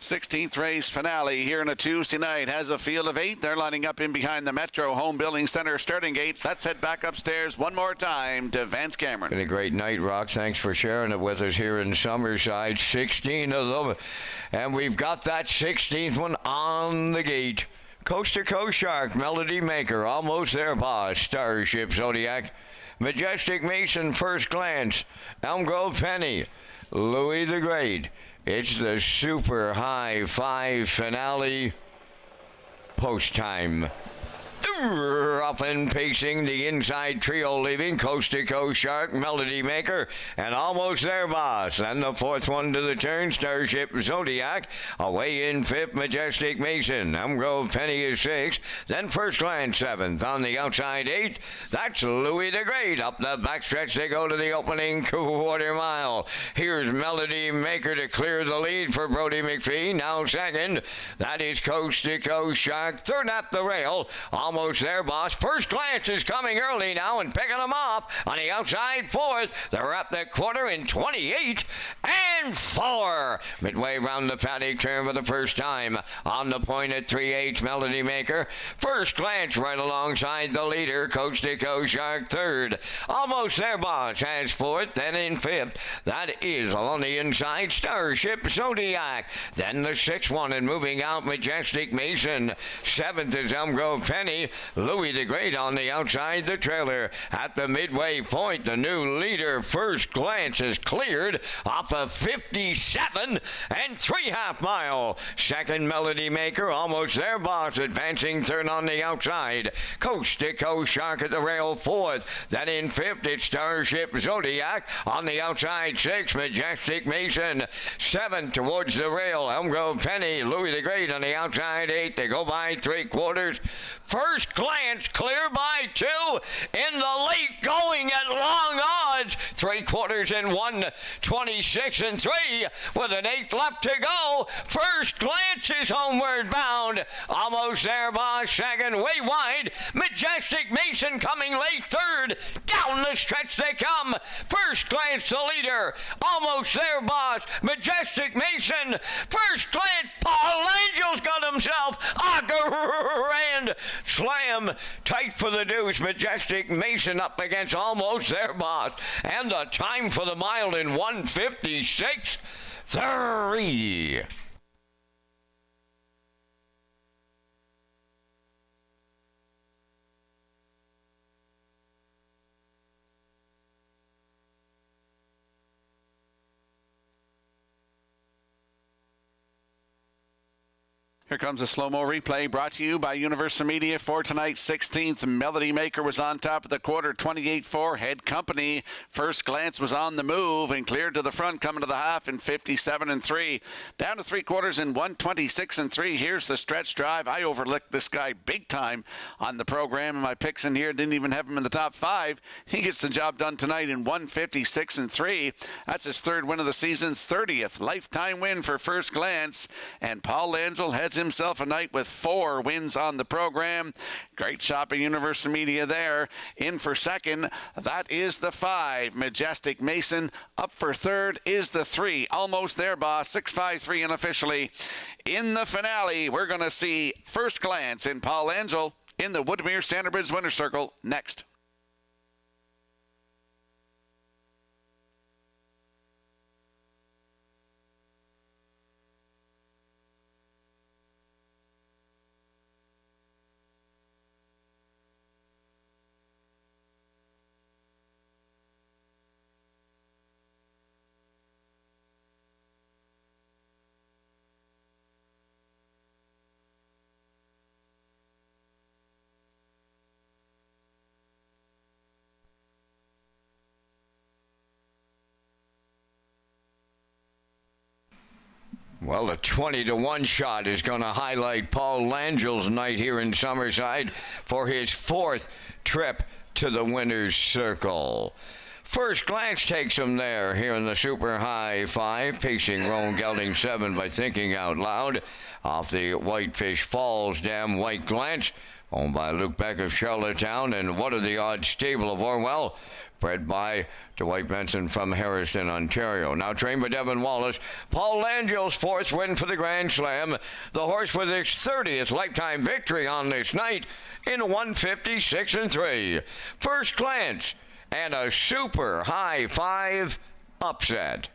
16th race finale here on a Tuesday night has a field of 8. They're lining up in behind the Metro Home Building Center starting gate. Let's head back upstairs one more time to Vance Cameron. Been a great night, Rock. Thanks for sharing it with us here in Summerside. 16 of them, and we've got that 16th one on the gate. Coast to Coast Shark, Melody Maker, Almost There Boss, Starship Zodiac, Majestic Mason, First Glance, Elm Grove Penny, Louis the Great. It's the Super High 5 finale. Post time. Up and pacing the inside trio, leaving Coast to Coast Shark, Melody Maker, and Almost There Boss. Then the fourth one to the turn, Starship Zodiac. Away in fifth, Majestic Mason. Elm Grove Penny is sixth. Then First Glance seventh. On the outside eighth, that's Louis the Great. Up the backstretch they go to the opening quarter mile. Here's Melody Maker to clear the lead for Brody McPhee. Now second, that is Coast to Coast Shark. Third at the rail, Almost There Boss. First Glance is coming early now and picking them off. On the outside fourth, they're up the quarter in 28 and 4. Midway round the paddock turn for the first time. On the point at 3/8, Melody Maker. First Glance right alongside the leader, Coast to Coast Shark third. Almost There Boss has fourth. Then in fifth, that is along the inside, Starship Zodiac. Then the sixth one and moving out, Majestic Mason. Seventh is Elm Grove Penny. Louis the Great on the outside, the trailer. At the midway point, the new leader, First Glance, is cleared off of 57 and 3/2 mile. Second, Melody Maker, Almost There Boss, advancing third on the outside. Coast to Coast Shark at the rail fourth. Then in fifth, it's Starship Zodiac. On the outside sixth, Majestic Mason. Seventh towards the rail, Elm Grove Penny. Louis the Great on the outside eighth. They go by 3/4. First Glance clear by 2 in the late going at long odds. 3/4 in 1:26 and 3 with an 8th lap to go. First Glance is homeward bound. Almost There Boss second, way wide. Majestic Mason coming late third. Down the stretch they come. First Glance the leader. Almost There Boss. Majestic Mason. First Glance. Paul Angel's got himself a grand slam. Tight for the deuce. Majestic Mason up against Almost There Boss. And the time for the mile in 1:56.3. Here comes a slow-mo replay brought to you by Universal Media for tonight's 16th. Melody Maker was on top of the quarter, 28-4. Head Company. First Glance was on the move and cleared to the front, coming to the half in 57 and 3. Down to 3/4 in 1:26 and 3. Here's the stretch drive. I overlooked this guy big time on the program, and my picks in here didn't even have him in the top 5. He gets the job done tonight in 1:56 and 3. That's his third win of the season, 30th lifetime win for First Glance. And Paul Angel heads himself a night with 4 wins on the program. Great shopping, Universal Media there. In for second, that is the 5, Majestic Mason. Up for third is the 3, Almost There Boss, 6-5-3 unofficially. In the finale, we're going to see First Glance in Paul Angel in the Woodmere Standard Bridge Winner's Circle next. Well, the 20-1 shot is going to highlight Paul Angel's night here in Summerside for his 4th trip to the winner's circle. First Glance takes him there here in the Super High 5, pacing Roan Gelding 7 by Thinking Out Loud. Off the Whitefish Falls Dam, White Glance Owned by Luke Beck of Charlottetown, and What Are the Odds stable of Orwell, bred by Dwight Benson from Harrison, Ontario. Now trained by Devin Wallace. Paul Langell's 4th win for the Grand Slam. The horse with its 30th lifetime victory on this night in 156-3. First Glance and a super high 5 upset.